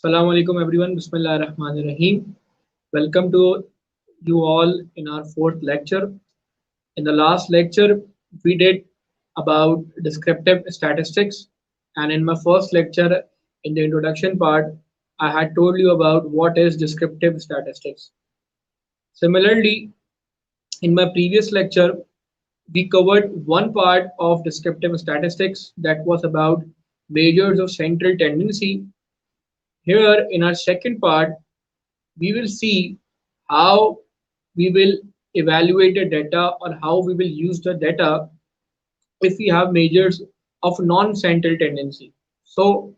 Assalamu alaikum everyone. Bismillahir Rahmanir Rahim. Welcome to you all in our fourth lecture. In the last lecture, we did about descriptive statistics, and in my first lecture, in the introduction part, I had told you about what is descriptive statistics. Similarly, in my previous lecture, we covered one part of descriptive statistics that was about measures of central tendency. Here, in our second part, we will see how we will evaluate the data or how we will use the data if we have measures of non-central tendency. So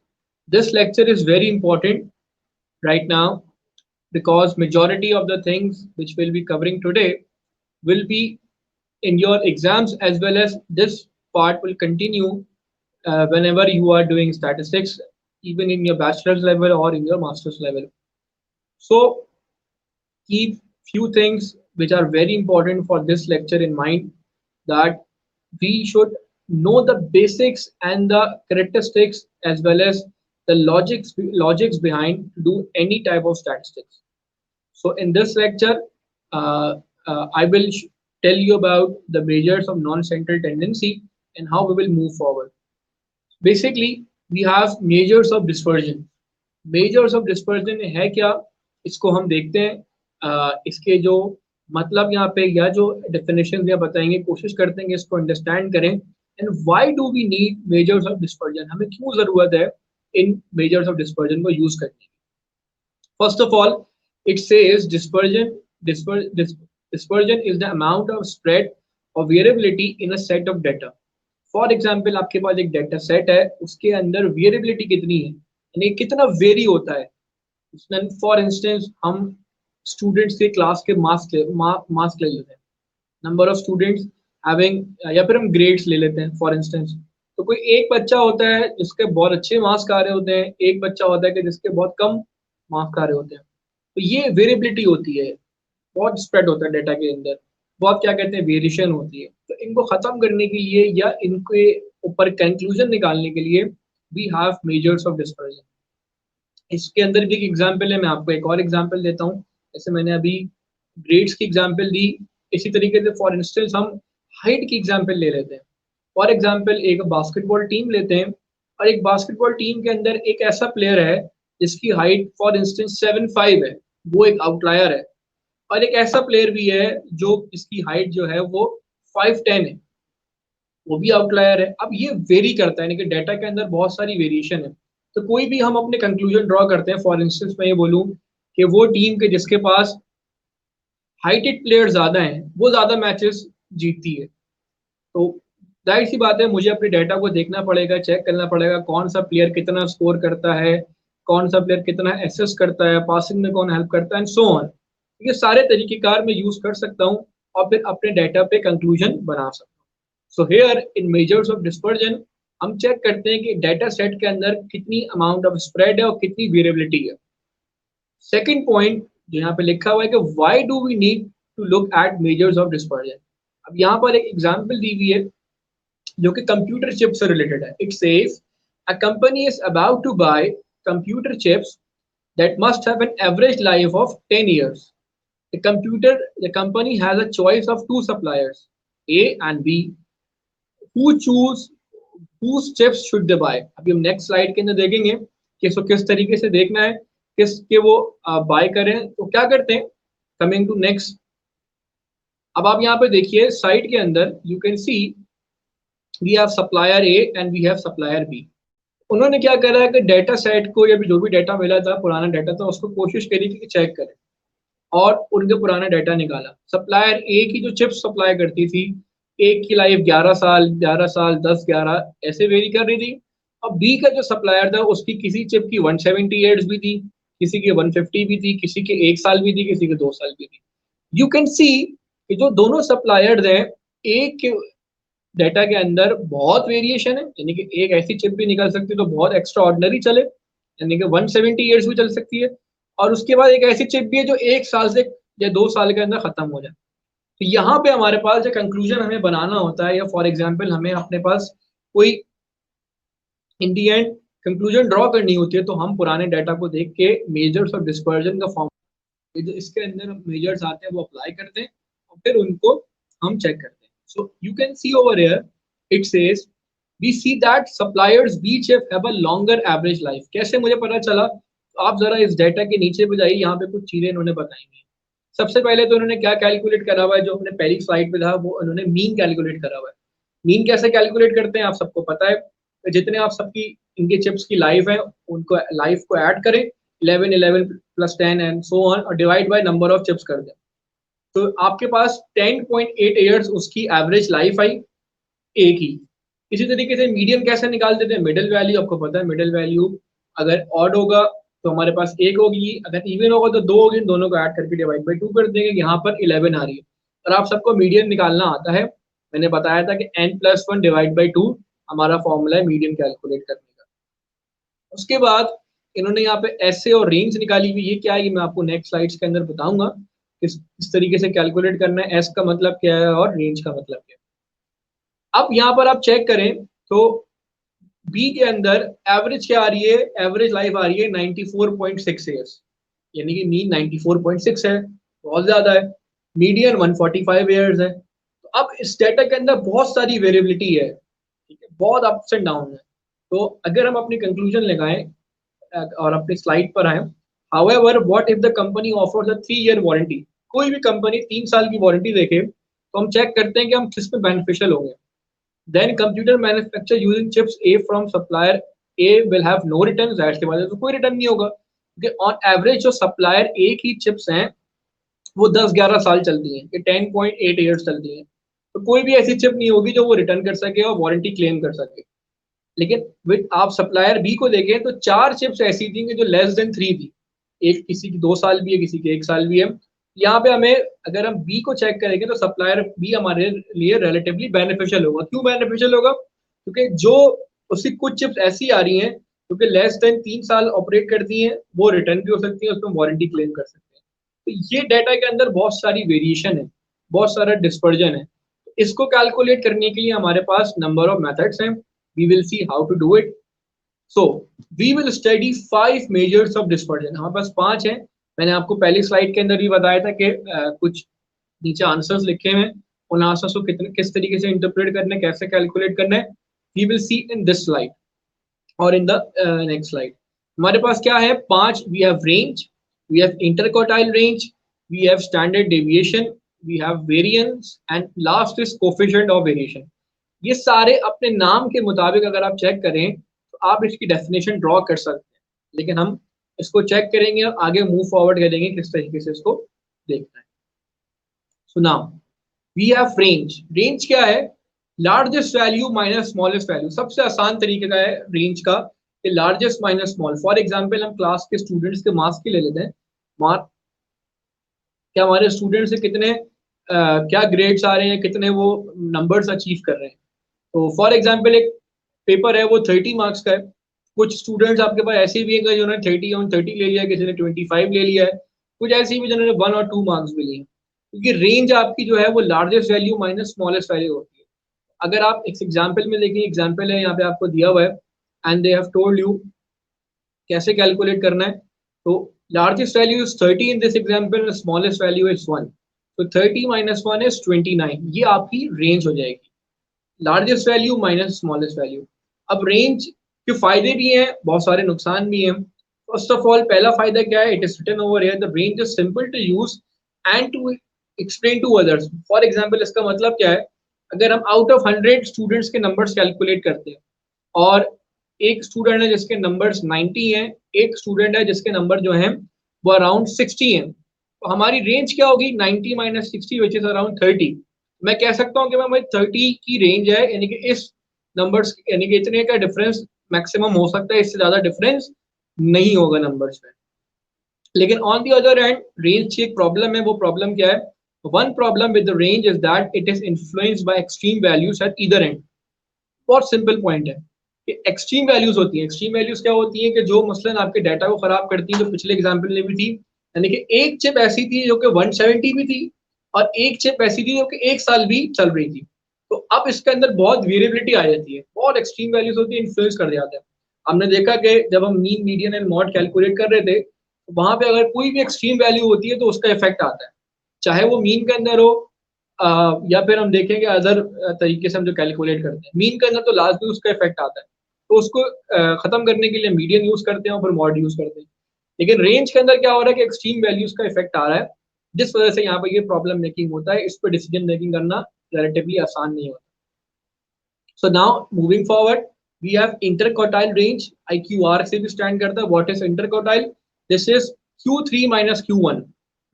this lecture is very important right now because majority of the things which we'll be covering today will be in your exams, as well as this part will continue whenever you are doing statistics, even in your bachelor's level or in your master's level. So keep few things which are very important for this lecture in mind, that we should know the basics and the characteristics as well as the logics behind to do any type of statistics. So in this lecture, uh, I will tell you about the measures of non-central tendency and how we will move forward. Basically, we have measures of dispersion. Measures of dispersion है क्या, इसको हम देखते हैं। इसके जो मतलब यहाँ पे या जो डेफिनेशन या बताएंगे, कोशिश करते हैं इसको अंडरस्टैंड करें। And why do we need measures of dispersion, हमें क्यों जरूरत है इन मेजर्स ऑफ डिस्पर्जन को यूज करने की। First of all, it says dispersion is the amount of spread or variability in a set of data. For example, आपके पास एक डेटा सेट है, उसके अंदर वेरिएबिलिटी कितनी है, यानी कितना वेरी होता है उसमें। फॉर इंस्टेंस, हम स्टूडेंट्स के क्लास के मार्क्स ले लेते हैं, नंबर ऑफ स्टूडेंट्स हैविंग, या फिर हम ग्रेड्स ले लेते हैं फॉर इंस्टेंस। तो कोई एक बच्चा होता है जिसके बहुत अच्छे मार्क्स आ रहे होते हैं, एक बच्चा होता है कि जिसके बहुत कम मार्क्स आ रहे होते हैं। तो ये वेरिएबिलिटी होती है, बहुत स्प्रेड होता है डेटा के अंदर, बहुत क्या कहते हैं वेरिएशन होती है। तो इनको खत्म करने के लिए या इनके ऊपर कंक्लूजन निकालने के लिए we have measures of dispersion. इसके अंदर भी एक एग्जांपल है, मैं आपको एक और एग्जांपल देता हूँ। जैसे मैंने अभी ग्रेड्स की एग्जांपल दी, इसी तरीके से फॉर इंस्टेंस हम हाइट की एग्जांपल ले लेते हैं। फॉर एग्जांपल, एक बास्केटबॉल टीम लेते हैं और एक बास्केटबॉल टीम के अंदर एक ऐसा प्लेयर है जिसकी हाइट फॉर इंस्टेंस 7'5" है, वो एक आउटलायर है। और एक ऐसा प्लेयर भी है जो इसकी हाइट जो है वो 5'10" है, वो भी आउटलायर है। अब ये वेरी करता है, यानी कि डाटा के अंदर बहुत सारी वेरिएशन है। तो कोई भी हम अपने कंक्लूजन ड्रॉ करते हैं, फॉर इंस्टेंस मैं ये बोलूं कि वो टीम के जिसके पास हाइटेड प्लेयर ज्यादा हैं वो ज्यादा मैचेस जीतती है। तो जाहिर सी बात है, मुझे अपने डाटा को देखना पड़ेगा, चेक करना पड़ेगा कौन सा प्लेयर कितना स्कोर करता है, कौन सा प्लेयर कितना एसेस करता है, पासिंग में कौन हेल्प करता है, एंड सो ऑन। ये सारे तरीकेकार मैं यूज कर सकता हूँ और फिर अपने डाटा पे कंक्लूजन बना सकता हूँ। So here in measures of dispersion हम चेक करते हैं कि डाटा सेट के अंदर कितनी अमाउंट ऑफ स्प्रेड है और कितनी वेरिएबिलिटी है। सेकंड पॉइंट जो यहाँ पे लिखा हुआ है कि why do we need to look at measures of dispersion. अब यहाँ पर एक एग्जांपल दी हुई है जो कि कंप्यूटर चिप से रिलेटेड है। It says a company is about to buy computer chips that must have an average life of 10 years. The company has a choice of two suppliers, A and B. Who choose whose chips should they buy? अभी हम next slide के अंदर देखेंगे कि इसको किस तरीके से देखना है, किसके वो बाय करें। तो क्या करते हैं, कमिंग टू नेक्स्ट। अब आप यहाँ पे देखिए साइड के अंदर you can see we have supplier A and we have supplier B. उन्होंने क्या करा है कि डेटा सेट को या जो भी डाटा मिला था, पुराना डाटा था, उसको कोशिश करी कि चेक करें और उनके पुराना डाटा निकाला। सप्लायर ए की जो चिप्स सप्लाई करती थी, एक की लाइफ 11 साल 11 साल 10 11 ऐसे वेरी कर रही थी। और बी का जो सप्लायर था उसकी किसी चिप की 170 ईयर्स भी थी, किसी की 150 भी थी, किसी के 1 साल भी थी, किसी के 2 साल भी थी। यू कैन सी कि जो दोनों सप्लायर्स हैं, एक के डाटा के अंदर बहुत वेरिएशन है, यानी कि एक ऐसी चिप भी निकल सकती है तो बहुत एक्स्ट्रा ऑर्डिनरी चले, यानी कि 170 ईयर्स भी चल सकती है। और उसके बाद एक ऐसी चिप भी है जो 1 साल से या 2 साल के अंदर खत्म हो जाए। तो यहाँ पे हमारे पास जो कंक्लूजन हमें बनाना होता है, या फॉर एग्जाम्पल हमें अपने पास कोई इन दी एंड कंक्लूजन ड्रॉ करनी होती है तो हम पुराने डाटा को देख के मेजर्स और डिस्पर्जन का फॉर्म, जो इसके अंदर मेजर्स आते हैं वो अप्लाई करते हैं और फिर उनको हम चेक करते हैं. So you can see over here it says we see that suppliers B's have a longer average life. कैसे मुझे पता चला? तो आप जरा इस डाटा के नीचे पे जाइए, यहाँ पे कुछ चीजें इन्होंने बताई हैं. सबसे पहले तो उन्होंने क्या कैलकुलेट करा हुआ है, जो हमने पहली स्लाइड पे था वो उन्होंने मीन कैलकुलेट करा हुआ है. मीन कैसे कैलकुलेट करते हैं आप सबको पता है. तो जितने आप सबकी इनके चिप्स की लाइफ है उनको लाइफ को ऐड करें, 11 11 प्लस 10 एंड सो ऑन, और divide by number of chips कर दें. तो आपके पास 10.8 ईयर्स उसकी एवरेज लाइफ आई एक ही. इसी तरीके से मीडियन कैसे निकाल देते हैं? मिडिल वैल्यू आपको पता है, मिडिल वैल्यू अगर ऑड होगा तो हमारे पास एक होगी, अगर इवन होगा तो दो होगी, दोनों को ऐड करके डिवाइड बाई 2 कर देंगे. यहाँ पर 11 आ रही है और आप सबको मीडियन निकालना आता है. मैंने बताया था कि n+1 डिवाइड बाई 2 हमारा फॉर्मूला है मीडियन कैलकुलेट करने का. उसके बाद इन्होंने यहाँ पे एस और रेंज निकाली हुई. ये क्या है ये मैं आपको नेक्स्ट स्लाइड्स के अंदर बताऊंगा किस तरीके से कैलकुलेट करना है. एस का मतलब क्या है और रेंज का मतलब क्या है. अब यहाँ पर आप चेक करें तो बी के अंदर एवरेज क्या आ रही है? एवरेज लाइफ आ रही है 94.6 ईयर्स, यानी कि मीन 94.6 है, बहुत ज्यादा है. मीडियन 145 ईयर्स है. तो अब इस डेटा के अंदर बहुत सारी वेरिएबिलिटी है, ठीक है, बहुत अप्स एंड डाउन है. तो अगर हम अपनी कंक्लूजन लगाएं और अपनी स्लाइड पर आए, however what if the company offers a 3 year warranty. कोई भी कंपनी 3 साल की वारंटी देखे तो हम चेक करते हैं कि हम किस में बेनिफिशियल होंगे. Then computer manufacturer using chips A from supplier A will have no returns. जाहिर सी बात है तो कोई रिटर्न नहीं होगा, क्योंकि ऑन एवरेज जो सप्लायर ए की चिप्स हैं वो 10-11 साल चलती हैं, ये 10.8 ईयर्स चलती हैं. तो कोई भी ऐसी चिप नहीं होगी जो वो रिटर्न कर सके और वारंटी क्लेम कर सके. लेकिन विद आप सप्लायर बी को देखें तो 4 चिप्स ऐसी थी जो लेस देन 3 थी. एक किसी की 2 साल भी है, किसी की 1 साल भी है. यहाँ पे हमें अगर हम बी को चेक करेंगे तो सप्लायर बी हमारे लिए रिलेटिवली बेनिफिशियल होगा. क्यों बेनिफिशियल होगा? क्योंकि जो उसकी कुछ चिप्स ऐसी आ रही हैं जो कि लेस देन 3 साल ऑपरेट करती हैं, वो रिटर्न भी हो सकती है, उसमें वारंटी क्लेम कर सकते हैं. तो ये डाटा के अंदर बहुत सारी वेरिएशन है, बहुत सारा डिस्पर्जन है. इसको कैलकुलेट करने के लिए हमारे पास नंबर ऑफ मेथड्स हैं. We will see how to do it. So we will study 5 measures of dispersion. हमारे पास 5 हैं. मैंने आपको पहली स्लाइड के अंदर भी बताया था कि कुछ नीचे आंसर्स लिखे हुए हैं, उन आंसर्स को किस तरीके से इंटरप्रेट करना है, कैसे कैलकुलेट करना है, we will see in this slide और इन द नेक्स्ट स्लाइड. हमारे पास क्या है? 5. We have range, we have interquartile range, we have standard deviation, we have variance and last is coefficient of variation. ये सारे अपने नाम के मुताबिक अगर आप चेक करें तो आप इसकी डेफिनेशन ड्रॉ कर सकते हैं, लेकिन हम इसको चेक करेंगे और आगे मूव फॉरवर्ड करेंगे किस तरीके से इसको देखना है. So now we have range. Range क्या है? Largest value minus smallest value. सबसे आसान तरीके का है रेंज का कि largest minus small. For example हम क्लास के स्टूडेंट्स के मार्क्स की ले लेते हैं. मार्क क्या हमारे स्टूडेंट्स से कितने क्या ग्रेड्स आ रहे हैं, कितने वो नंबर्स अचीव कर रहे हैं. तो फॉर एग्जाम्पल एक पेपर है वो 30 मार्क्स का है. कुछ स्टूडेंट्स आपके पास ऐसे भी हैं जिन्होंने 30 ले लिया है, किसी ने 25 ले लिया है, कुछ ऐसे भी जिन्होंने 1 और 2 मार्क्स भी लिए. क्योंकि रेंज आपकी जो है वो largest value minus smallest value होती है. अगर आप इस एग्जाम्पल में देखें, एग्जाम्पल है यहाँ पे आपको दिया हुआ है and they have told you कैसे कैलकुलेट करना है. तो largest value is 30 in this example, smallest value is 1. तो 30 माइनस 1 इज 29. ये आपकी रेंज हो जाएगी, largest value minus smallest value. अब रेंज के फायदे भी हैं, बहुत सारे नुकसान भी हैं. फर्स्ट ऑफ ऑल पहला फायदा क्या है? It is written over here the range is simple to use and to explain to others. For example इसका मतलब क्या है? अगर हम आउट ऑफ 100 स्टूडेंट्स के नंबर्स कैलकुलेट करते हैं और एक स्टूडेंट है जिसके नंबर्स 90 हैं, एक स्टूडेंट है जिसके नंबर जो हैं वो अराउंड 60 हैं, तो हमारी रेंज क्या होगी? 90 माइनस 60 विच इज अराउंड 30. मैं कह सकता हूँ कि भाई 30 की रेंज है, यानी कि इस नंबर्स यानी कि इतने का डिफरेंस मैक्सिमम हो सकता है, इससे ज्यादा डिफरेंस नहीं होगा नंबर्स में. लेकिन on the other hand range की एक प्रॉब्लम है. वो प्रॉब्लम क्या है? One problem with the range is that it is influenced by extreme values at either end. बहुत सिंपल पॉइंट है कि एक्सट्रीम वैल्यूज होती हैं. एक्सट्रीम वैल्यूज क्या होती हैं कि जो मसलन आपके डाटा को खराब करती हैं, जो पिछले एग्जाम्पल में भी थी, यानी कि एक चिप ऐसी थी जो कि 170 भी थी और एक चिप ऐसी थी जो कि 1 साल भी चल रही थी. तो अब इसके अंदर बहुत वेरिएबिलिटी आ जाती है, बहुत एक्सट्रीम वैल्यूज होती है, इन्फ्लुएंस कर जाता है. हमने देखा कि जब हम mean median and mod calculate कर रहे थे तो वहां पे अगर कोई भी एक्सट्रीम वैल्यू होती है तो उसका इफेक्ट आता है, चाहे वो मीन के अंदर हो या फिर हम देखेंगे अदर तरीके से हम जो कैलकुलेट करते हैं। मीन के अंदर तो लास्ट भी उसका इफेक्ट आता है, तो उसको खत्म करने के लिए मीडियन यूज करते हैं और फिर मॉड यूज करते हैं। लेकिन रेंज के अंदर क्या हो रहा है कि एक्सट्रीम वैल्यूज का इफेक्ट आ रहा है, जिस वजह से यहाँ पर ये प्रॉब्लम मेकिंग होता है, इस पर डिसीजन मेकिंग करना रिलेटिवली आसान नहीं होता। So now moving forward, we have interquartile range. IQR से भी स्टैंड करता है. What is interquartile? This is Q3 minus Q1.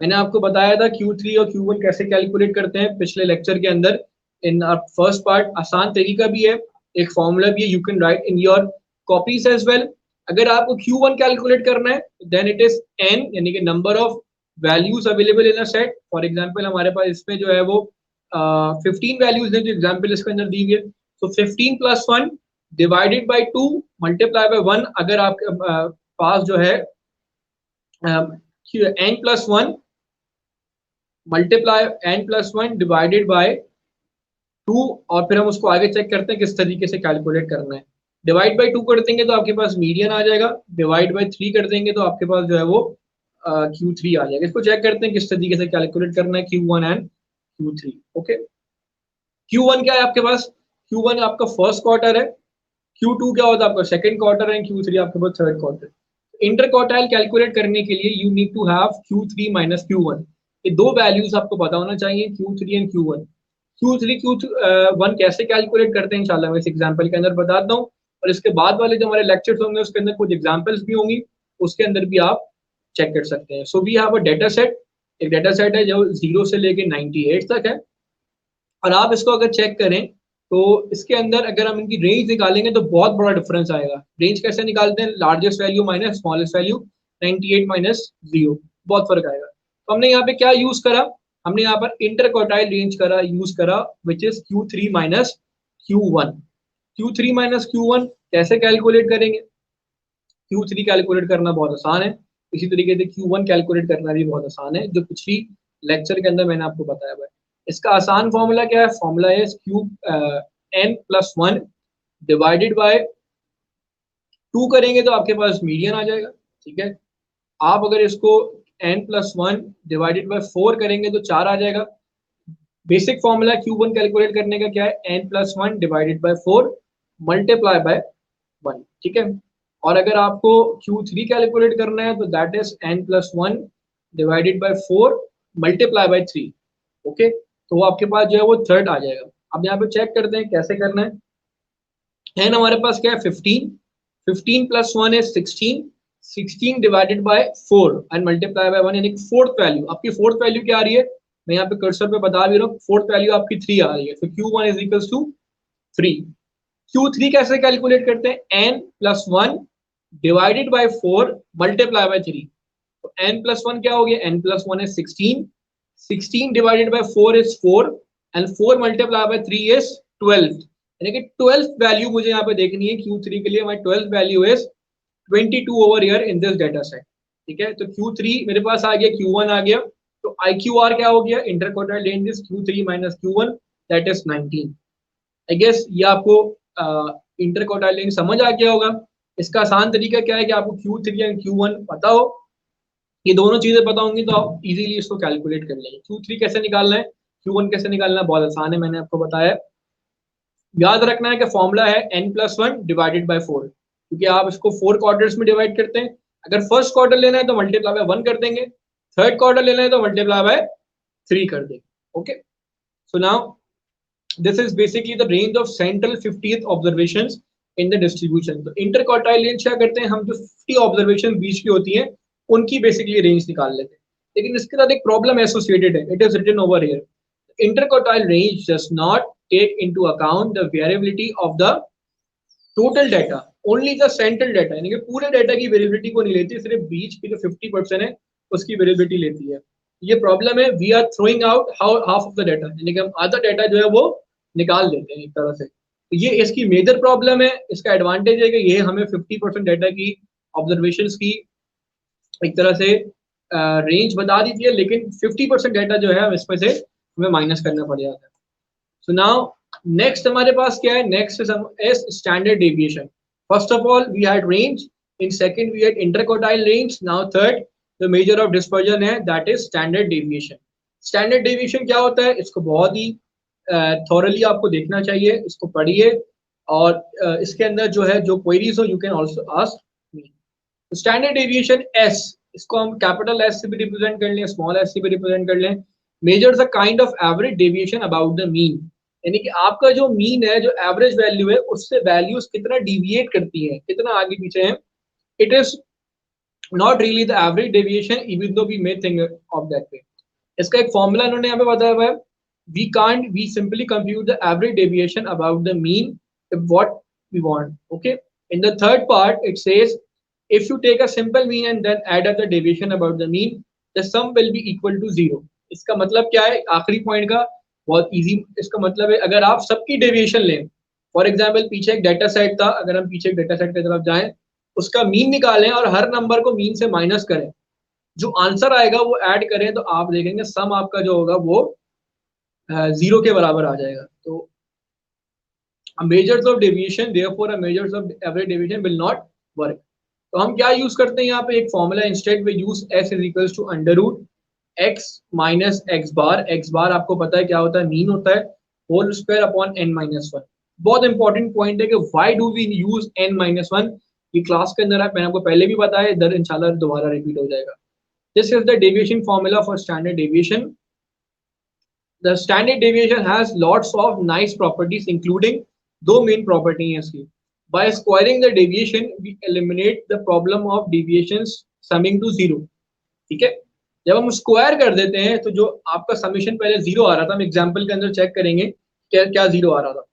मैंने आपको बताया था Q3 और Q1 कैसे कैलकुलेट करते हैं पिछले लेक्चर के अंदर. इन फर्स्ट पार्ट आसान तरीका भी है, एक फॉर्मूला भी है, you can write in your copies as well. अगर आपको Q1 कैलकुलेट करना है देन इट इज n, यानी कि number of values available in a set. For example हमारे पास इसमें जो है वो 15 वैल्यूज हैं जो एग्जांपल इसके अंदर दी हुई है. तो 15 plus 1 divided by 2 multiply by 1. अगर आपके पास जो है n plus 1 multiply n plus 1 divided by 2, और फिर हम उसको आगे चेक करते हैं किस तरीके से कैलकुलेट करना है. डिवाइड बाई 2 कर देंगे तो आपके पास मीडियन आ जाएगा, डिवाइड बाई 3 कर देंगे तो आपके पास जो है वो Q3 आ जाएगा. इसको चेक करते हैं किस तरीके से कैलकुलेट करना है Q1 and Q3. Okay, Q1 क्या है आपके पास? Q1 आपका फर्स्ट क्वार्टर है, Q2 क्या होता है आपका सेकंड क्वार्टर है, Q3 आपके पास थर्ड क्वार्टर. इंटरक्वार्टाइल कैलकुलेट करने के लिए you need to have Q3 minus Q1. ये दो वैल्यूज आपको पता होना चाहिए, Q3 and Q1. Q3 Q1 कैसे कैलकुलेट करते हैं इंशाल्लाह मैं इस एग्जांपल के अंदर बताता हूँ, और इसके बाद वाले जो हमारे लेक्चर्स होंगे उसके अंदर कुछ एग्जांपल्स भी होंगी, उसके अंदर भी आप चेक कर सकते हैं. So we have a data set. एक डेटा सेट है जो 0 से लेके 98 तक है, और आप इसको अगर चेक करें तो इसके अंदर अगर हम इनकी रेंज निकालेंगे तो बहुत बड़ा डिफरेंस आएगा. रेंज कैसे निकालते हैं? Largest value minus smallest value, 98 minus 0, बहुत फर्क आएगा. तो हमने यहाँ पे क्या यूज करा? हमने यहाँ पर इंटरक्वार्टाइल रेंज यूज करा which is Q3 minus Q1. Q3 minus Q1 कैसे कैलकुलेट करेंगे? Q3 कैलकुलेट करना बहुत आसान है, इसी तरीके से Q1 कैलकुलेट करना भी बहुत आसान है, जो पिछली लेक्चर के अंदर मैंने आपको बताया हुआ है. इसका आसान फॉर्मूला क्या है? फॉर्मूला है n प्लस 1 डिवाइडेड बाय 2 करेंगे तो आपके पास मीडियन आ जाएगा. ठीक है, आप अगर इसको n प्लस 1 डिवाइडेड बाय 4 करेंगे तो 4 आ जाएगा. बेसिक फॉर्मूला Q1 कैलकुलेट करने का क्या है? n plus 1 divided by 4 multiply by 1. ठीक है, और अगर आपको Q3 कैलकुलेट करना है तो that is n plus 1 divided by 4 multiply by 3. Okay, तो वो आपके पास जो है वो थर्ड आ जाएगा. अब यहाँ पे चेक करते हैं कैसे करना है. n हमारे पास क्या है? 15. 15 plus 1 is 16. 16 divided by 4 and multiply by 1, यानी फोर्थ वैल्यू. आपकी फोर्थ वैल्यू क्या आ रही है? मैं यहाँ पे कर्सर पे बता भी रहा हूँ, फोर्थ वैल्यू आपकी 3 आ रही है. तो Q1 is equals to 3. Q3 कैसे कैलकुलेट करते हैं? n plus 1 divided by 4 multiply by 3. तो n प्लस 1 क्या हो गया? n plus 1 is 16. 16 divided by 4 is 4 and 4 multiply by 3 is 12. यानी कि 12th वैल्यू मुझे यहाँ पे देखनी है Q3 के लिए. My 12th value is 22 over here in this data set. ठीक है, तो Q3 मेरे पास आ गया, Q1 आ गया, तो IQR क्या हो गया? Interquartile range is Q3 minus Q1, that is 19. I guess ये आपको इंटरक्वार्टाइल रेंज समझ आ गया होगा. इसका आसान तरीका क्या है कि आपको Q3 एंड Q1 पता हो, ये दोनों चीजें पता होंगी तो आप इजीली इसको कैलकुलेट कर लेंगे. Q3 कैसे निकालना है, Q1 कैसे निकालना है, बहुत आसान है, मैंने आपको बताया. याद रखना है कि फॉर्मूला है n प्लस 1 डिवाइडेड बाय 4, क्योंकि आप इसको 4 क्वार्टर्स में डिवाइड करते हैं. अगर फर्स्ट क्वार्टर लेना है तो मल्टीप्लाई बाय 1 कर देंगे, थर्ड क्वार्टर लेना है तो मल्टीप्लाई बाय 3 कर देंगे. Okay, so now this is basically the range of central 50th observations in the distribution. तो इंटरक्वार्टाइल रेंज क्या करते हैं हम? जो 50 ऑब्जर्वेशन बीच की होती हैं उनकी बेसिकली रेंज निकाल लेते हैं. लेकिन इसके साथ एक प्रॉब्लम एसोसिएटेड है. It is written over here, interquartile range does not take into account the variability of the total data, only the central data. यानी कि पूरे डेटा की वेरिएबिलिटी को नहीं लेती, सिर्फ बीच की जो 50% है उसकी वेरिएबिलिटी लेती है. ये प्रॉब्लम है. We are throwing out half of the data, यानी कि हम आधा डेटा जो है वो निकाल लेते हैं एक तरह से. तो ये इसकी मेजर प्रॉब्लम है. इसका एडवांटेज है कि ये हमें 50% डेटा की ऑब्जर्वेशंस की एक तरह से रेंज बता देती है, लेकिन 50% डेटा जो है इसमें से हमें माइनस करना पड़ जाता है. सो नाउ नेक्स्ट हमारे पास क्या है? Next is standard deviation. First of all, we had range. In second, we had interquartile range. Now third, the measure of dispersion है, that is standard deviation. Standard deviation क्या होता है? इसको बहुत ही thoroughly आपको देखना चाहिए, इसको पढ़िए और इसके अंदर जो है जो queries हो, you can also ask me. Standard deviation S, इसको हम कैपिटल S से भी रिप्रेजेंट कर लें, स्मॉल s से भी रिप्रेजेंट कर लें. Measures a kind of average deviation about the mean, यानी कि आपका जो मीन है, जो एवरेज वैल्यू है, उससे वैल्यूज कितना डिविएट करती है, कितना आगे पीछे है. It is not really the average deviation even though we may think of that way. इसका एक फॉर्मूला इन्होंने यहाँ पे बताया हुआ है. We simply compute the average deviation about the mean what we want. Okay, in the third part it says if you take a simple mean and then add up the deviation about the mean, the sum will be equal to 0. इसका मतलब क्या है? आखिरी point का बहुत easy इसका मतलब है, अगर आप सबकी डेविएशन लें, फॉर एग्जांपल पीछे एक डेटा सेट था, अगर हम पीछे एक डेटा सेट की तरफ जाएं, उसका मीन निकालें और हर नंबर को मीन से माइनस करें, जो आंसर आएगा वो ऐड करें, तो आप देखेंगे सम आपका जो होगा वो 0 के बराबर आ जाएगा. तो measures of deviation, therefore a measures of average deviation will not work. तो हम क्या यूज करते हैं यहाँ पे? एक formula instead we use s is equals to under root x minus x bar. X bar आपको पता है क्या होता है? मीन होता है, whole square upon n minus one. बहुत इंपॉर्टेंट पॉइंट है कि why do we use n minus one. ये क्लास के अंदर मैंने आपको पहले भी बताया, इधर इंशाल्लाह दोबारा रिपीट हो जाएगा. This is the deviation formula for standard deviation. The standard deviation has lots of nice properties including दो मेन प्रॉपर्टी है इसकी. By squaring the deviation, we eliminate the problem of deviations summing to 0. ठीक है, जब हम square कर देते हैं तो जो आपका समीशन पहले 0 आ रहा था, हम एग्जांपल के अंदर चेक करेंगे क्या क्या 0 आ रहा था.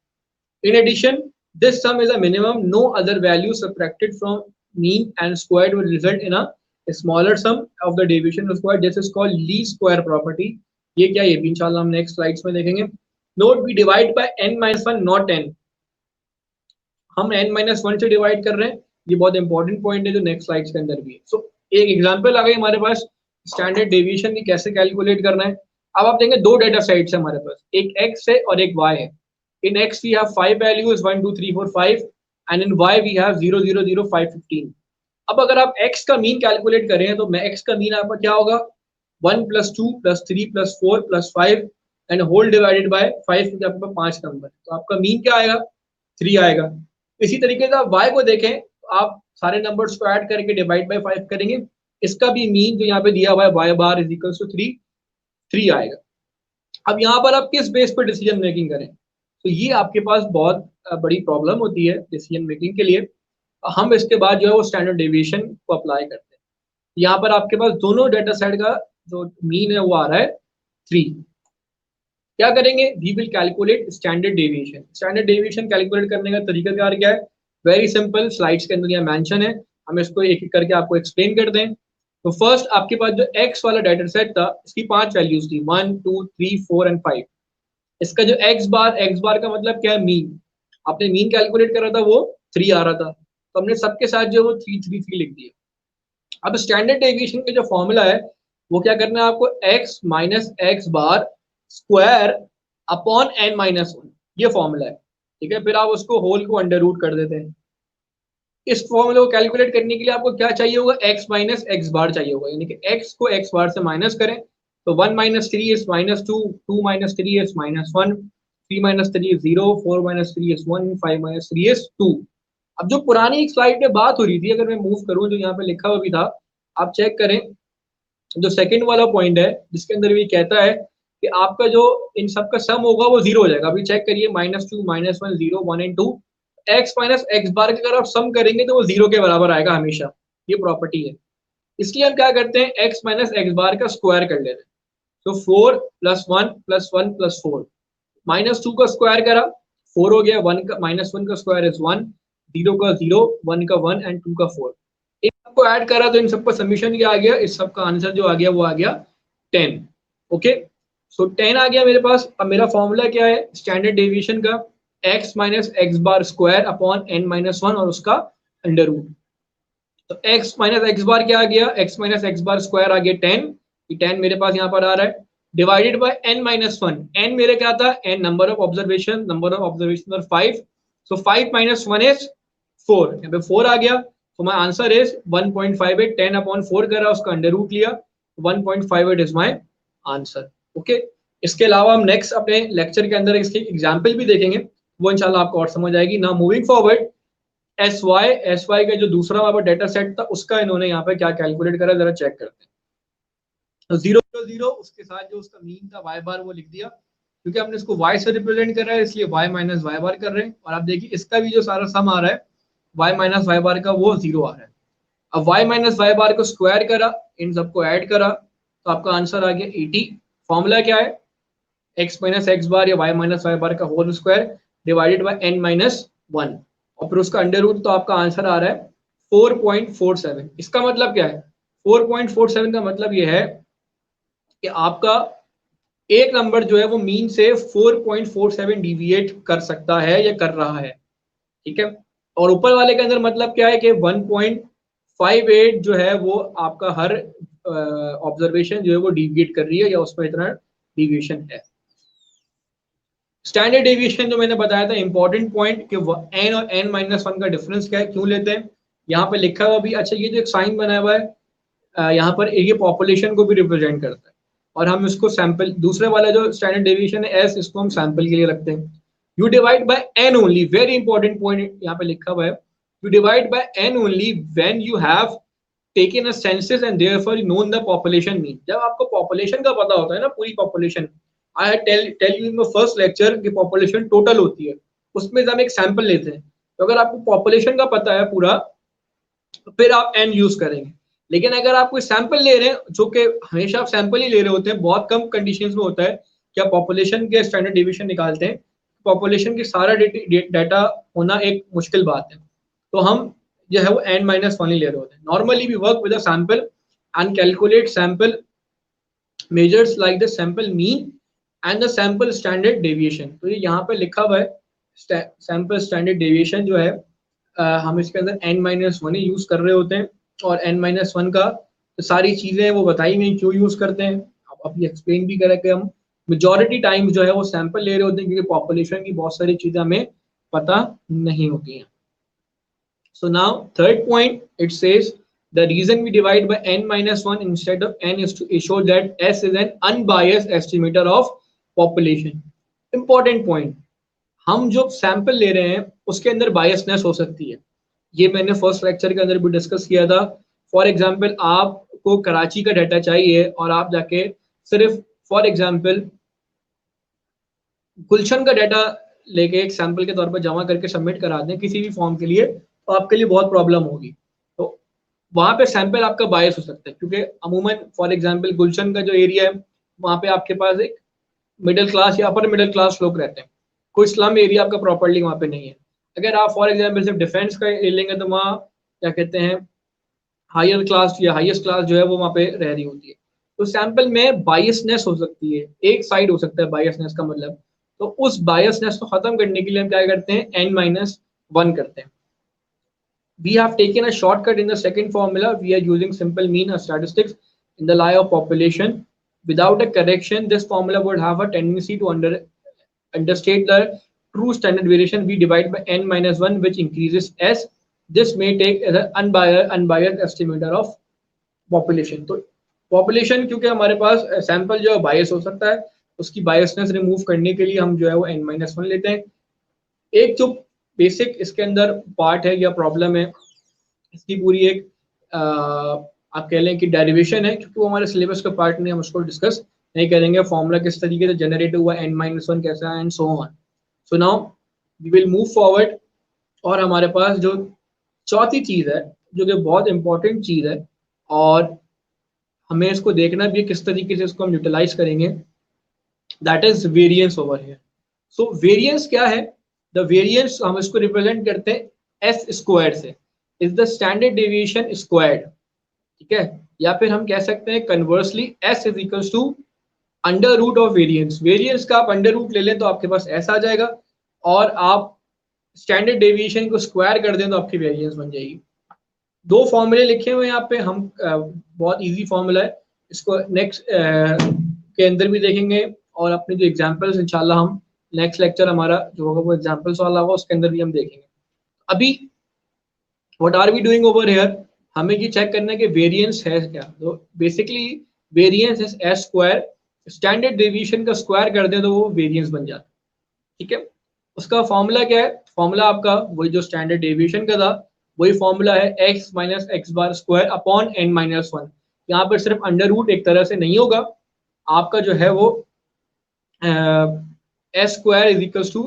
In addition, this sum is a minimum. No other value subtracted from mean and squared will result in a smaller sum of the deviation squared. This is called least square property. ये क्या? ये भी इंशाल्लाह हम next slides में देखेंगे. Note we divide by n minus 1, not n. हम n minus one से डिवाइड कर रहे हैं. ये बहुत इंपॉर्टेंट पॉइंट है जो नेक्स्ट स्लाइड्स के अंदर भी है. सो एक एग्जांपल आ गई हमारे पास स्टैंडर्ड डेविएशन की कैसे कैलकुलेट करना है. अब आप देखेंगे दो डेटा सेट्स है हमारे पास, एक x है और एक y है. In x we have 5 values 1 2 3 4 5 and in y we have 0 0 0 5 15. अब अगर आप x का मीन कैलकुलेट कर रहे हैं तो मैं x का मीन आपका क्या होगा? 1 + 2 + 3 + 4 + 5 एंड होल डिवाइडेड बाय 5, क्योंकि आपके पास 5 नंबर, तो आपका मीन क्या आएगा? 3 आएगा. इसी तरीके से आप y को देखें तो आप सारे नंबर्स को ऐड करके डिवाइड बाय 5 करेंगे, इसका भी मीन जो यहाँ पे दिया हुआ है y bar is equal to 3 आएगा. अब यहाँ पर आप किस बेस पर डिसीजन मेकिंग करें? तो ये आपके पास बहुत बड़ी प्रॉब्लम होती है डिसीजन मेकिंग के लिए. हम इसके बाद जो है वो स्टैंडर्ड डेविएशन को अप्लाई करते हैं. यहाँ पर आपके पास दोनों डेटा सेट का जो मीन है वो आ रहा है 3. क्या करेंगे? We will calculate standard deviation. Standard deviation calculate करने का तरीका कार क्या है? वेरी सिंपल, स्लाइड्स के अंदर यहाँ मेंशन है, हम इसको एक एक करके आपको एक्सप्लेन कर दें. तो फर्स्ट आपके पास जो x वाला डाटा सेट था, इसकी 5 वैल्यूज थी 1 2 3 4 एंड 5. इसका जो x बार का मतलब क्या है? मीन. आपने मीन कैलकुलेट कर रहा था वो 3 आ रहा था, तो हमने सबके साथ जो वो 3 3 3 लिख दिया. अब स्टैंडर्ड डेविएशन का जो फॉर्मूला है वो क्या करना है आपको? x minus x bar square upon n minus one, ये फॉर्मूला है. ठीक है, फिर आप उसको होल को अंडर रूट कर देते हैं. इस फॉर्मूले को कैलकुलेट करने के लिए आपको क्या चाहिए होगा? x माइनस एक्स बार चाहिए होगा, यानी कि x को x बार से माइनस करें तो 1 minus 3 is minus 2, 2 minus 3 is minus 1, 3 minus 3 is 0, 4 minus 3 is 1, 5 minus 3 is 2. अब जो पुरानी एक स्लाइड में बात हो रही थी, अगर मैं मूव करूं जो यहाँ पे लिखा हुआ भी था, आप चेक करें जो सेकंड वाला पॉइंट है जिसके अंदर भी कहता है कि आपका जो इन सब का सम होगा वो 0 हो जाएगा. अभी चेक करिए -2 -1 0 1 एंड 2, x माइनस एक्स बार का अगर आप सम करेंगे तो वो 0 के बराबर आएगा हमेशा. ये प्रॉपर्टी है. इसलिए हम क्या करते हैं? x माइनस एक्स बार का स्क्वायर कर लेते हैं. तो 4 + 1 + 1 + 4, -2 का स्क्वायर करा 4 हो गया, -1 का स्क्वायर इज 1, 0 का 0, 1 का 1 एंड 2 का 4. इन सबको ऐड करा तो इन सबका समीशन क्या आ गया? इस सब का आंसर जो आ गया वो आ गया 10. ओके, सो 10 आ गया मेरे पास. अब मेरा फॉर्मूला क्या है स्टैंडर्ड डेविएशन का? x minus x bar square upon n minus one और उसका अंडर रूट. तो x माइनस एक्स बार क्या आ गया? x minus x bar square आ गया 10. ये 10 मेरे पास यहाँ पर आ रहा है, divided by n minus one. n मेरे क्या था? n नंबर ऑफ ऑब्जर्वेशन और 5. सो 5 माइनस 1 इज 4, यहाँ पे 4 आ गया, तो माई आंसर इज 1.58, 10/4 करा, उसका अंडर रूट लिया, 1.58 इज माई आंसर। ओके, इसके अलावा हम नेक्स्ट अपने लेक्चर के अंदर इसके एग्जाम्पल भी देखेंगे, वो इंशाल्लाह आपको और समझ आएगी ना। मूविंग फॉरवर्ड, एस वाई का जो दूसरा वहां पर डेटा सेट था उसका इन्होंने यहाँ पे क्या कैलकुलेट करा, जरा चेक करते हैं। तो 0 उसके साथ जो उसका मीन था वाई बार वो लिख दिया, क्योंकि हमने इसको y से रिप्रेजेंट कर रहा है इसलिए y माइनस वाई बार कर रहे हैं। और आप देखिए इसका भी जो सारा सम आ रहा है y माइनस वाई बार का वो 0 आ रहा है। अब y माइनस वाई बार को स्क्वायर करा, इन सबको ऐड करा, तो आपका आंसर आ गया 80। फॉर्मूला क्या है, x माइनस एक्स बार या y माइनस वाई बार का whole square divided by n minus 1, और फिर उसका अंडर रूट, तो आपका आंसर आ रहा है 4.47। इसका मतलब क्या है, 4.47 का मतलब ये है कि आपका एक नंबर जो है वो मीन से 4.47 डिविएट कर सकता है या कर रहा है, ठीक है। और ऊपर वाले के अंदर मतलब क्या है कि 1.58 जो है वो आपका हर ऑब्जर्वेशन जो है वो डिविएट कर रही है या उसमें इतना डिविएशन है। स्टैंडर्ड डेविएशन जो मैंने बताया था इंपॉर्टेंट पॉइंट कि n और n माइनस 1 का डिफरेंस क्या है, क्यों लेते हैं, यहाँ पे लिखा हुआ भी। अच्छा, ये जो एक साइन बनाया हुआ है यहाँ पर, ये पॉपुलेशन को भी रिप्रेजेंट करता है, और हम इसको सैंपल, दूसरे वाला जो स्टैंडर्ड डेविएशन है एस, इसको हम सैंपल के लिए रखते हैं। You divide by N only, very important point यहाँ पे लिखा हुआ है, you divide by N only when you have taken a census and therefore known the population mean. जब आपको पॉपुलेशन का पता होता है ना, पूरी population, I tell you in my first lecture कि पॉपुलेशन टोटल होती है, उसमें हम एक सैंपल लेते हैं, तो अगर आपको पॉपुलेशन का पता है पूरा तो फिर आप एन यूज करेंगे। लेकिन अगर आप कोई सैंपल ले रहे हैं, जो कि हमेशा आप सैंपल ही ले रहे होते हैं, बहुत कम कंडीशंस में होता है कि आप पॉपुलेशन के स्टैंडर्ड डिवीजन निकालते हैं, पॉपुलेशन की सारा डाटा होना एक मुश्किल बात है, तो हम जो है वो n माइनस 1 ही ले रहे होते हैं। Normally we work with a sample and calculate sample measures like the sample mean and the sample standard deviation. तो ये यहाँ पे लिखा हुआ है सैंपल स्टैंडर्ड डेविएशन जो है हम इसके अंदर n माइनस 1 ही यूज कर रहे होते हैं, और n माइनस 1 का तो सारी चीजें वो बताई गई क्यों यूज करते हैं, अब अभी एक्सप्लेन भी करें कि हम मेजॉरिटी टाइम जो है वो सैंपल ले रहे होते हैं, क्योंकि पॉपुलेशन की बहुत सारी चीजें हमें पता नहीं होती हैं। So now third point, it says the reason we divide by n minus 1 instead of n is to show that S is an unbiased estimator of population. Important point, हम जो सैंपल ले रहे हैं उसके अंदर बायसनेस हो सकती है, ये मैंने फर्स्ट लेक्चर के अंदर भी डिस्कस किया था। फॉर एग्जांपल आपको कराची का डाटा चाहिए और आप जाके सिर्फ फॉर एग्जांपल गुलशन का डाटा लेके एक सैंपल के तौर पर जमा करके सबमिट करा दें किसी भी फॉर्म के लिए, तो आपके लिए बहुत प्रॉब्लम होगी। तो वहां पे सैंपल आपका बायस हो सकता है, क्योंकि अमूमन फॉर एग्जांपल गुलशन का जो एरिया है वहां पे आपके पास एक मिडिल क्लास या अपर मिडिल क्लास लोग रहते हैं, कोई स्लम एरिया आपका प्रॉपर्ली वहां पे नहीं है। अगर आप फॉर एग्जाम्पल सिर्फ डिफेंस का लेंगे तो वहाँ क्या कहते हैं हायर क्लास या हाईएस्ट क्लास जो है वो वहाँ पे रह रही होती है, तो सैंपल में बायसनेस हो सकती है, एक साइड हो सकता है बायसनेस का मतलब। तो उस बायसनेस को खत्म करने के लिए हम क्या करते हैं, n माइनस 1 करते हैं। We have taken a shortcut in the second formula. We are using simple mean or statistics in the lie of population. Without a correction, this formula would have a tendency to understate the true standard variation. We divide by n minus 1, which increases s. This may take as an unbiased estimator of population. तो population क्योंकि हमारे पास sample जो है बायस हो सकता है, उसकी biasness remove करने के लिए हम जो है वो n माइनस 1 लेते हैं। एक जो बेसिक इसके अंदर पार्ट है या प्रॉब्लम है, इसकी पूरी एक आप कह लें कि डेरिवेशन है, क्योंकि वो हमारे सिलेबस का पार्ट नहीं, हम उसको डिस्कस नहीं करेंगे। फॉर्मूला किस तरीके से जनरेट हुआ, n माइनस 1 कैसा है, and so on. So now we will move forward, और हमारे पास जो चौथी चीज है जो कि बहुत इंपॉर्टेंट चीज है, और हमें इसको देखना भी है किस तरीके से इसको हम यूटिलाइज करेंगे, that is variance over here. So variance क्या है, द वेरिएंस हम इसको रिप्रेजेंट करते हैं एस स्क्वायर से, is the standard deviation squared, ठीक है। या फिर हम कह सकते हैं conversely S is equals to under root of variance. Variance का आप अंडर रूट ले लें तो आपके पास एस आ जाएगा, और आप स्टैंडर्ड डेविएशन को स्क्वायर कर दें तो आपकी वेरिएंस बन जाएगी। दो फॉर्मूले लिखे हुए हैं यहाँ पे, हम बहुत इजी फॉर्मूला है, इसको नेक्स्ट के अंदर भी देखेंगे, और अपने जो एग्जांपल्स इंशाल्लाह हम नेक्स्ट लेक्चर हमारा जो होगा वो एग्जांपल्स वाला होगा, उसके अंदर भी हम देखेंगे। अभी what are we doing over here, हमें ये चेक करना है कि वेरिएंस है क्या। तो basically variance is S square, standard deviation का स्क्वायर कर दें तो वो वेरिएंस बन जाता है। ठीक है, उसका फॉर्मूला क्या है, फॉर्मूला आपका वही जो स्टैंडर्ड डेविएशन का था, वही फॉर्मूला है x minus x bar square upon N minus one. यहाँ पर सिर्फ अंडर रूट एक तरह से नहीं होगा, आपका जो है वो S square is equal to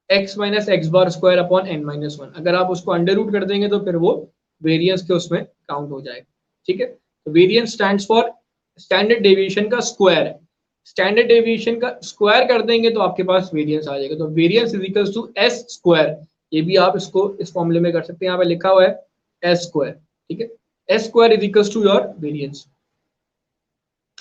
X minus x bar square upon N minus one. अगर आप उसको अंडर रूट कर देंगे तो फिर वो वेरिएंस के उसमें काउंट हो जाएगा। ठीक है, तो variance stands for standard deviation का स्क्वायर है, स्टैंडर्ड डेविएशन का स्क्वायर कर देंगे तो आपके पास वेरिएंस आ जाएगा। तो variance is equal to S square, ये भी आप इसको इस फॉर्मूले में कर सकते हैं, यहाँ पे लिखा हुआ है एस स्क्वायर। ठीक है, S square is equal to your variance.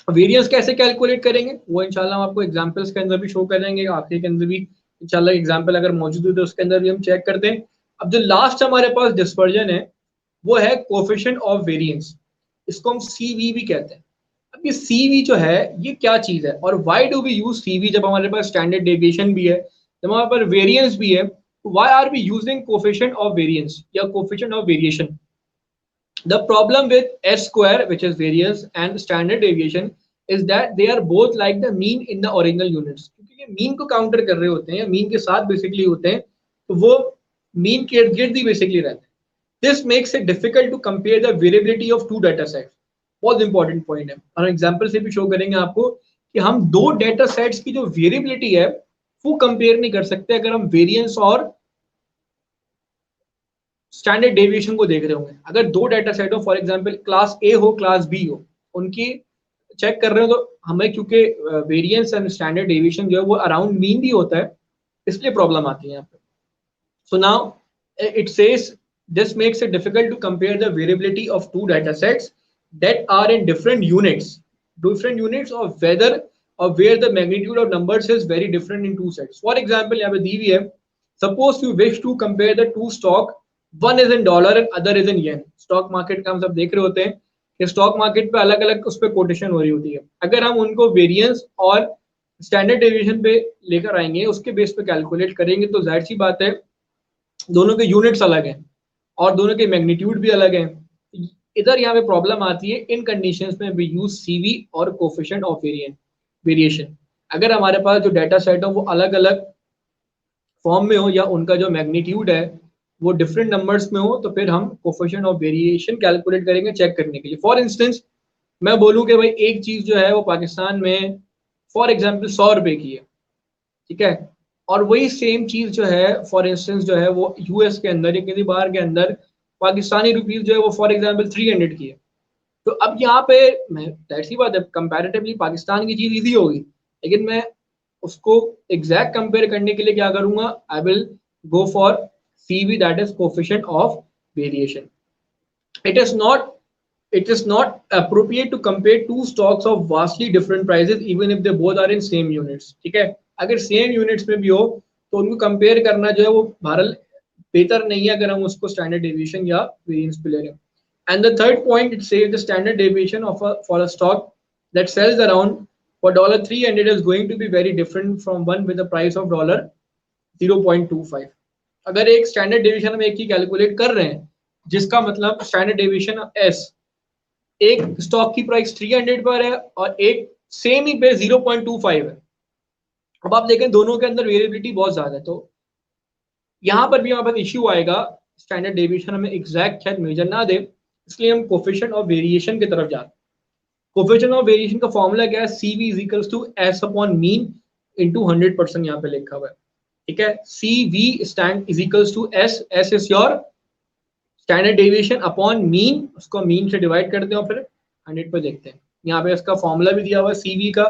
Variance कैसे कैलकुलेट करेंगे वो इंशाल्लाह हम आपको एग्जांपल्स के अंदर भी शो करेंगे, आखिरी के अंदर भी इंशाल्लाह एग्जांपल अगर मौजूद हो तो उसके अंदर भी हम चेक करते हैं। अब जो लास्ट हमारे पास डिस्पर्जन है वो है कोफिशिएंट ऑफ वेरिएंस, इसको हम सीवी भी कहते हैं। अब ये सीवी जो है ये क्या चीज है और why do we use CV, जब हमारे पास स्टैंडर्ड डेविएशन भी है, जब हमारे पास वेरिएंस भी है, why are we using coefficient of variance या coefficient of variation. The problem with S square, which is variance, and standard deviation is that they are both like the mean in the original units. क्योंकि ये mean को counter कर रहे होते हैं या mean के साथ बेसिकली होते हैं, तो वो मीन के इर्द गिर्द ही बेसिकली रहते हैं। This makes it difficult to compare the variability of two data sets. बहुत इंपॉर्टेंट पॉइंट है और एग्जांपल से भी शो करेंगे आपको कि हम दो डाटा सेट्स की जो वेरिएबिलिटी है वो कंपेयर नहीं कर सकते अगर हम वेरिएंस और स्टैंडर्ड डेविएशन को देख रहे होंगे। अगर दो डाटा सेट हो, फॉर एग्जांपल क्लास ए हो क्लास बी हो, उनकी चेक कर रहे हो तो हमें क्योंकि वेरिएंस एंड स्टैंडर्ड डेविएशन जो है वो अराउंड मीन भी होता है, इसलिए प्रॉब्लम आती है यहाँ पे। So now it says this makes it difficult to compare the variability of two data sets that are in different units of whether or where the magnitude of numbers is very different in two sets. For example, यहाँ पे दी हुई है, suppose you wish to compare the two stock, one is in dollar and other is in yen. Stock market का हम सब देख रहे होते हैं कि स्टॉक मार्केट पे अलग अलग उस पर कोटेशन हो रही होती है। अगर हम उनको वेरिएंस और स्टैंडर्ड डेविएशन पे लेकर आएंगे, उसके बेस पे कैलकुलेट करेंगे, तो जाहिर सी बात है दोनों के यूनिट्स अलग हैं और दोनों के मैग्नीट्यूड भी अलग हैं। इधर यहाँ पे प्रॉब्लम आती है इन कंडीशंस में वी यूज सीवी और कोफिशिएंट ऑफ वेरिएशन। अगर हमारे पास जो डाटा सेट हो वो अलग अलग फॉर्म में हो या उनका जो मैग्नीट्यूड है वो डिफरेंट नंबर्स में हो, तो फिर हम कोफिशिएंट ऑफ वेरिएशन कैलकुलेट करेंगे चेक करने के लिए। फॉर इंस्टेंस मैं बोलूँ कि भाई एक चीज जो है वो पाकिस्तान में फॉर एग्जाम्पल 100 रुपए की है, ठीक है, और वही सेम चीज जो है फॉर इंस्टेंस जो है वो यूएस के अंदर या किसी बाहर के अंदर पाकिस्तानी रुपीज जो है वो फॉर एग्जांपल 300 की है। तो अब यहाँ पे मैं जाहिर सी बात है कंपैरेटिवली पाकिस्तान की चीज इजी होगी, लेकिन मैं उसको एग्जैक्ट कंपेयर करने के लिए क्या करूंगा, I will go for CV, that is coefficient of variation. It is not it is not appropriate to compare two stocks of vastly different prices even if they both are in same units. ठीक है, अगर same units में भी हो तो उनको compare करना जो है वो बहरहाल बेहतर नहीं है अगर हम उसको स्टैंडर्ड डेविएशन या वेरिएंस पे ले रहे हैं। And the third point, it says the standard deviation of for a stock that sells around for $300 is going to be very different from one with a price of $0.25। अगर एक standard deviation हम एक ही calculate कर रहे हैं जिसका मतलब standard deviation S, एक स्टॉक की प्राइस 300 पर है और एक सेम ही पे 0.25 है। अब आप देखें दोनों के अंदर वेरिएबिलिटी बहुत ज्यादा है, तो यहां पर भी हमारे पास इश्यू आएगा, स्टैंडर्ड डेविएशन हमें एग्जैक्ट शायद मेजर ना दे, इसलिए हम कोफिशिएंट ऑफ वेरिएशन की तरफ जाते हैं। कोफिशिएंट ऑफ वेरिएशन का फॉर्मूला क्या है, CV is equals to S upon mean into 100%, यहाँ पे लिखा हुआ है। ठीक है, CV stand is equals to S, S is your standard deviation upon mean, उसको मीन से डिवाइड करते हैं और फिर 100 पे देखते हैं। यहाँ पे इसका फॉर्मूला भी दिया हुआ है CV का।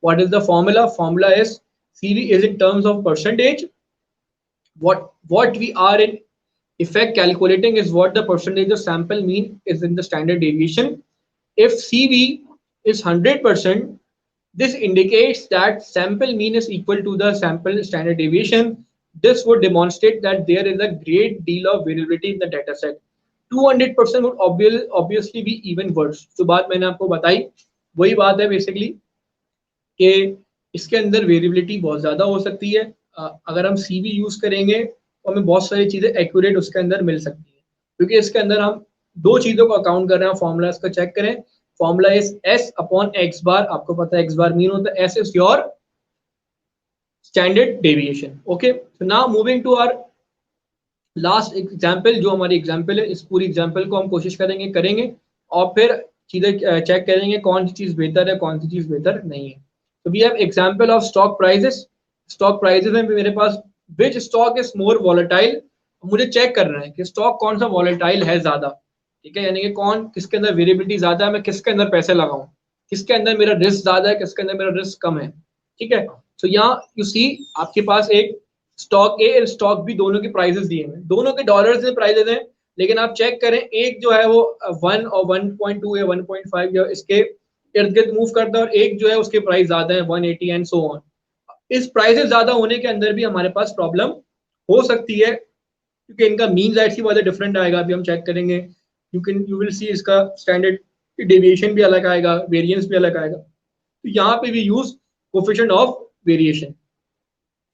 What is the formula, formula is CV is in terms of percentage, what we are in effect calculating is what the percentage of sample mean is in the standard deviation. If CV is 100%, this indicates that sample mean is equal to the sample standard deviation. This would demonstrate that there is a great deal of variability in the data set. 200% would obviously be even worse. तो बात मैंने आपको बताई वही बात है basically कि इसके अंदर वेरिएबिलिटी बहुत ज्यादा हो सकती है। अगर हम CV यूज करेंगे तो हमें बहुत सारी चीजें एक्यूरेट उसके अंदर मिल सकती है। क्योंकि इसके अंदर हम दो चीजों को अकाउंट कर रहे हैं। फॉर्मूला इसका चेक करें, formula is s upon x bar, आपको पता है एक्स बार मीन होता है, s is your standard deviation. Okay, so now moving to our last example, जो हमारी एग्जाम्पल है, इस पूरी एग्जाम्पल को हम कोशिश करेंगे और फिर चीजें चेक करेंगे कौन सी चीज बेहतर है, कौन सी चीज बेहतर नहीं है। तो we have example of stock prices. Stock prices में मेरे पास which stock is more volatile, मुझे चेक करना है कि स्टॉक कौन सा वॉलेटाइल है ज्यादा, ठीक है, यानी कि कौन किसके अंदर वेरिएबिलिटी ज्यादा है, मैं किसके अंदर पैसे लगाऊं, किसके अंदर मेरा रिस्क ज्यादा है, किसके अंदर मेरा रिस्क कम है। ठीक है, तो यहाँ यू सी आपके पास एक स्टॉक ए और स्टॉक बी दोनों की प्राइसेस दिए हैं, दोनों के डॉलर्स में प्राइसेस हैं, लेकिन आप चेक करें एक जो है वो 1 और 1.2 या 1.5 या इसके इर्द गिर्द मूव करता है, और एक जो है उसके प्राइस ज्यादा है 180 एंड सो ऑन। इस प्राइसेस ज्यादा होने के अंदर भी हमारे पास प्रॉब्लम हो सकती है, क्योंकि इनका मीन जाहिर सी बात है डिफरेंट आएगा। अभी हम चेक करेंगे, यू विल सी इसका स्टैंडर्ड डेविएशन भी अलग आएगा, वेरिएंस भी अलग आएगा। तो यहाँ पे भी use coefficient of variation.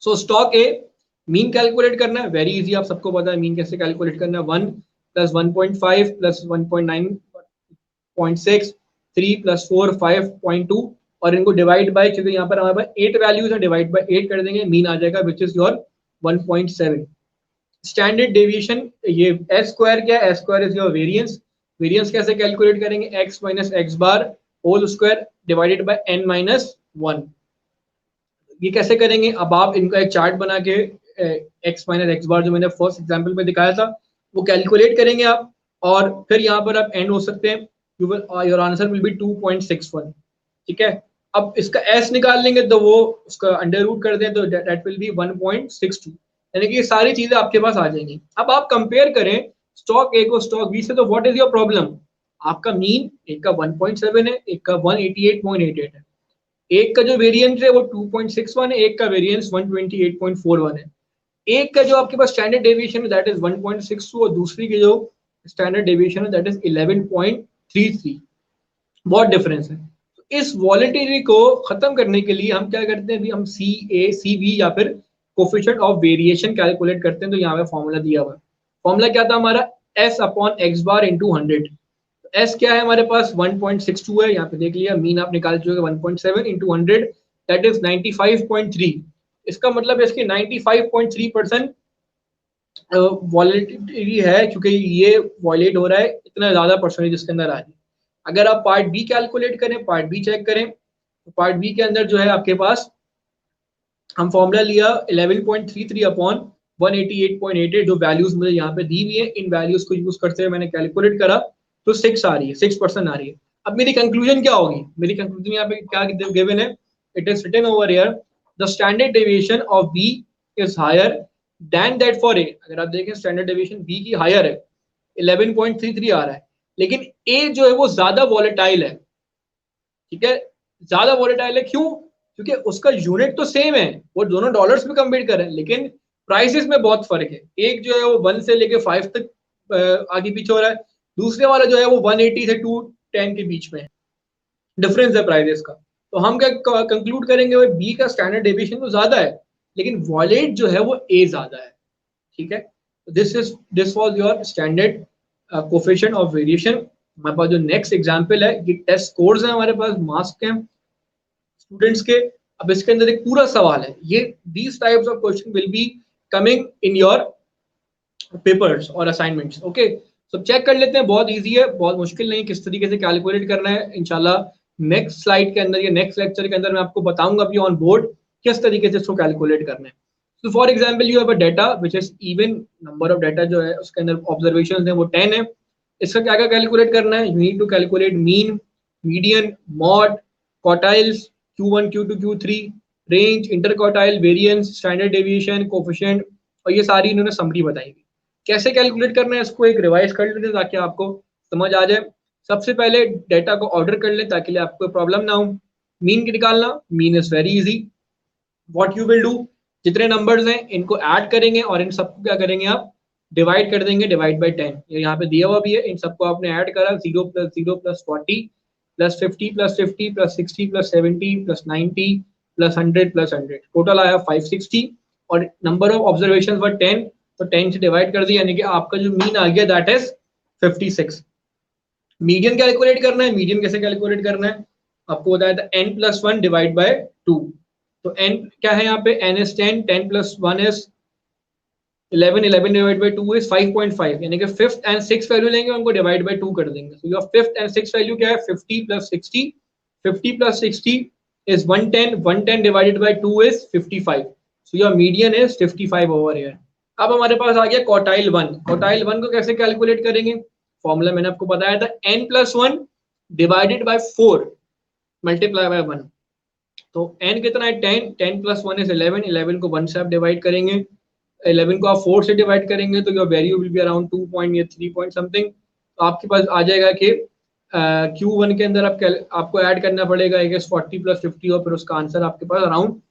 So stock A mean calculate करना है, वेरी इजी, आप सबको पता है मीन कैसे कैलकुलेट करना है। 1 प्लस 1.5 प्लस 1.9.6 3 प्लस 4 5.2 और इनको डिवाइड बाय, क्योंकि यहाँ पर हमारे पास 8 वैल्यूज है, डिवाइड बाय 8 कर देंगे, मीन आ जाएगा which is your 1.7। Standard deviation ये एस स्क्वायर क्या है, S square is your variance. Variance कैसे कैलकुलेट करेंगे, X minus x bar whole square divided by N minus 1। ये कैसे करेंगे, अब आप इनका एक चार्ट बना के एक्स माइनस एक्स बार जो मैंने फर्स्ट एग्जांपल में दिखाया था वो कैलकुलेट करेंगे आप, और फिर यहाँ पर आप एंड हो सकते हैं, योर आंसर विल बी 2.61। ठीक है, अब इसका एस निकाल लेंगे तो वो उसका अंडर रूट कर दें तो दैट विल बी 1.62, यानी कि ये सारी चीजें आपके पास आ जाएंगी। अब आप कंपेयर करें स्टॉक ए को स्टॉक बी से, तो व्हाट इज योर प्रॉब्लम, आपका मीन एक का 1.7 है, एक का 188.88 है, एक का जो वेरिएंस है वो 2.61 है, एक का वेरिएंस 128.41 है, एक का जो आपके पास स्टैंडर्ड डेविएशन है दैट इज 1.62 और दूसरी की जो स्टैंडर्ड डेविएशन है दैट इज 11.33। बहुत डिफरेंस है। तो इस वॉलेटिलिटी को खत्म करने के लिए हम क्या करते हैं, हम सी ए सी बी या फिर कोफिशिएंट ऑफ वेरिएशन कैलकुलेट करते हैं। तो यहाँ पे फॉर्मूला दिया हुआ है, फॉर्मूला क्या था हमारा, S upon x bar into 100। S क्या है हमारे पास 1.62 है, यहाँ पे देख लिया, मीन आप निकाल चुके 1.7 इंटू 100 दैट इज 95.3। इसका मतलब इसकी 95.3% वॉलेटिलिटी है, क्योंकि ये वॉलेट हो रहा है इतना ज्यादा परसेंटेज इसके अंदर आ रही है। अगर आप पार्ट बी कैलकुलेट करें, पार्ट बी चेक करें, तो पार्ट बी के अंदर जो है आपके पास हम फॉर्मूला लिया 11.33 अपॉन 188.88, जो वैल्यूज मुझे यहाँ पे दी हुई है, इन वैल्यूज को यूज करते हुए मैंने कैलकुलेट करा तो 6 आ रही है, 6% आ रही है। अब मेरी कंक्लूजन क्या होगी, मेरी कंक्लूजन यहाँ पे क्या गिवन है, it is written over here the standard deviation of B is higher than that for A. अगर आप देखें स्टैंडर्ड डेविएशन बी की हायर है, 11.33 आ रहा है, लेकिन ए जो है वो ज्यादा वॉलेटाइल है। ठीक है, ज्यादा वॉलेटाइल है क्यों, क्योंकि उसका यूनिट तो सेम है, वो दोनों डॉलर्स में कंपेयर कर रहे हैं, लेकिन प्राइसेस में बहुत फर्क है। एक जो है वो 1 से लेके 5 तक आगे पीछे हो रहा है, दूसरे वाला जो है वो 180 से 210 के बीच में डिफरेंस है प्राइसेस का। तो हम क्या कंक्लूड करेंगे, बी का स्टैंडर्ड डेविएशन तो ज्यादा है, लेकिन वॉलेट जो है वो ए ज्यादा है। ठीक है, this was your standard coefficient of variation. हमारे पास जो नेक्स्ट एग्जांपल है, ये टेस्ट स्कोर्स है हमारे पास मार्क्स के स्टूडेंट्स के। अब इसके अंदर एक पूरा सवाल है, ये these types of question will be coming in your papers और असाइनमेंट्स। ओके, सो चेक कर लेते हैं, बहुत इजी है, बहुत मुश्किल नहीं, किस तरीके से कैलकुलेट करना है इंशाल्लाह नेक्स्ट स्लाइड के अंदर या नेक्स्ट लेक्चर के अंदर मैं आपको बताऊंगा भी ऑन बोर्ड किस तरीके से इसको कैलकुलेट करना है। So for example, you have a data which is even number of data जो है उसके अंदर ऑब्जर्वेशन है वो 10 है। इसका क्या क्या कैलकुलेट करना है, you need to calculate mean, median, mode, quartiles, Q1, Q2, Q3, range, inter quartile, variance, standard deviation, coefficient, और ये सारी इन्होंने समरी बताई हुई। कैसे कैलकुलेट करना है इसको एक रिवाइज कर लेते हैं ताकि आपको समझ आ जाए। सबसे पहले डेटा को ऑर्डर कर लें ताकि आपको प्रॉब्लम ना हो। मीन की निकालना, mean is very easy. What you will do, जितने नंबर्स हैं इनको ऐड करेंगे और इन सबको क्या करेंगे आप डिवाइड कर देंगे, डिवाइड बाय 10। ये यहाँ पे दिया हुआ भी है, इन सबको आपने ऐड करा, 0 + 0 + 40 + 50 + 50 + 60 + 70 + 90 + 100 + 100, टोटल आया 560 और नंबर ऑफ ऑब्जर्वेशन वर 10। तो 10 से डिवाइड कर दिया, यानी कि आपका जो मीन आ गया दैट इज 56। मीडियन कैलकुलेट करना है, मीडियन कैसे कैलकुलेट करना है, आपको बताया था n+1 डिवाइड बाय 2। तो n क्या है यहाँ पे, n is 10, 10+1 is 11, 11 divide by 2 is 5.5, यानी कि फिफ्थ एंड सिक्स वैल्यू लेंगे, उनको डिवाइड बाय 2 कर देंगे। So your fifth and six value क्या है, 50 + 60, 50 + 60 is 110, 110 divided by 2 is 55। So your median is 55 over here. अब हमारे पास आ गया क्वार्टाइल 1। क्वार्टाइल 1 को कैसे कैलकुलेट करेंगे, फॉर्मूला मैंने आपको बताया था, n+1 divided by 4 multiply by 1। तो n कितना है 10, 10+1 इज 11, 11 को 1 से आप डिवाइड करेंगे, 11 को आप 4 से डिवाइड करेंगे तो your value will be around 2 point या 3 पॉइंट समथिंग। तो आपके पास आ जाएगा कि Q1 के अंदर आपको ऐड करना पड़ेगा आई गेस 40 + 50 और फिर उसका आंसर आपके पास अराउंड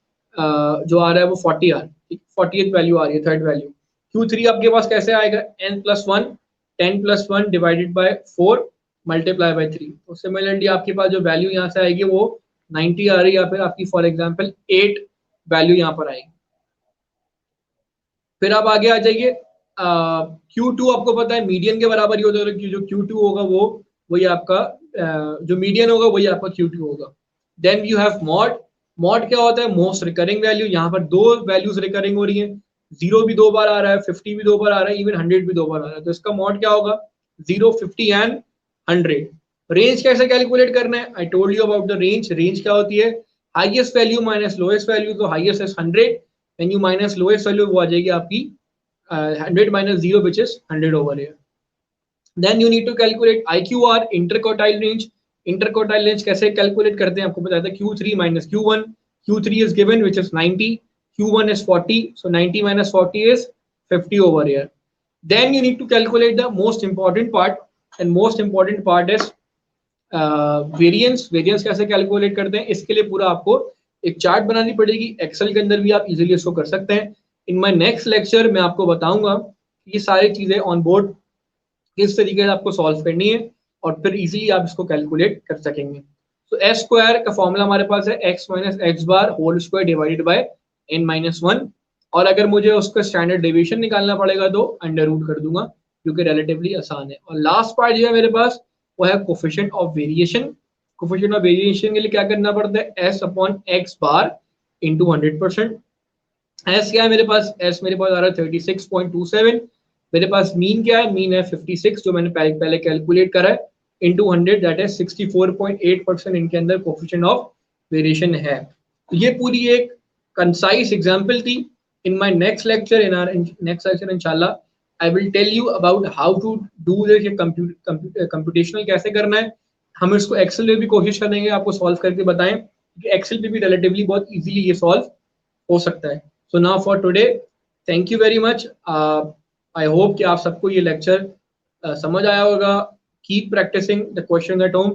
जो आ रहा है वो 40 आ रहा है, 40th वैल्यू आ रही है, थर्ड वैल्यू। Q3 आपके पास कैसे आएगा, n+1, 10+1 divided by 4 multiply by 3। तो सिमिलरली आपके पास जो वैल्यू यहाँ से आएगी वो 90 आ रही है, या फिर आपकी फॉर एग्जांपल 8 वैल्यू यहाँ पर आएगी। फिर आप आगे आ जाइए, Q2 आपको पता है मीडियन के बराबर ही होता है, जो Q2 होगा वो वही आपका जो मीडियन होगा वही आपका Q2 होगा। Then you have mode. Mode क्या होता है, मोस्ट रिकरिंग वैल्यू। यहाँ पर दो वैल्यूज रिकरिंग हो रही है, 0 भी 2 बार आ रहा है, 50 भी 2 बार आ रहा है, इवन 100 भी 2 बार आ रहा है, तो इसका मॉड क्या होगा, 0, 50 एंड 100। रेंज कैसे कैलकुलेट करना है, I told you about the range. Range क्या होती है, highest value minus lowest value. तो highest is 100, when you minus lowest value वो आ जाएगी आपकी 100 minus 0 which is 100 over here. Then you need to calculate IQR, interquartile range. Interquartile range कैसे calculate करते हैं, आपको बताया था Q3 minus Q1. Q3 is given which is 90, Q1 is 40, so 90 minus 40 is 50 over here. Then you need to calculate the most important part, and most important part is variance. Variance कैसे calculate करते हैं, इसके लिए पूरा आपको एक chart बनानी पड़ेगी, एक्सेल के अंदर भी आप इजीली इसको कर सकते हैं। इन माय नेक्स्ट लेक्चर मैं आपको बताऊंगा कि ये सारी चीजें ऑन बोर्ड किस तरीके से आपको सॉल्व करनी है और फिर इजीली आप इसको कैलकुलेट कर सकेंगे। तो एस स्क्वायर का फॉर्मूला हमारे पास है x minus x bar whole square divided by n-1, और अगर मुझे उसका स्टैंडर्ड डेविएशन निकालना पड़ेगा तो अंडर रूट कर दूंगा, क्योंकि रिलेटिवली आसान है। और लास्ट पार्ट जो है मेरे पास वो है coefficient of variation. Coefficient of variation के लिए क्या करना पड़ता है, s upon x bar into 100%। S क्या है मेरे पास, एस मेरे पास आ रहा है 36.27। मेरे पास मीन क्या है, मीन है 56 जो मैंने पहले कैलकुलेट करा है, इंटू 100 दैट है 64.8%। इनके अंदर कोफिशिएंट ऑफ वेरिएशन है। तो ये पूरी एक कंसाइज एग्जांपल थी। In my next lecture, in our next lecture इंशाल्लाह I will tell you about how to do this, computational कैसे करना है। हम इसको एक्सेल में भी कोशिश करेंगे आपको सॉल्व करके बताएं, क्योंकि एक्सेल पे भी रिलेटिवली बहुत इजीली ये सॉल्व हो सकता है। So now for today, thank you very much. I hope कि आप सबको ये लेक्चर समझ आया होगा। Keep practicing the question at home.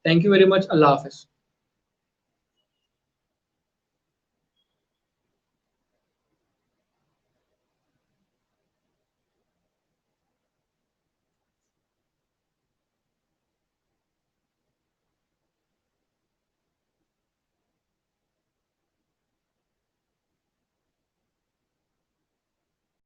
Thank you very much. अल्लाह हाफिज।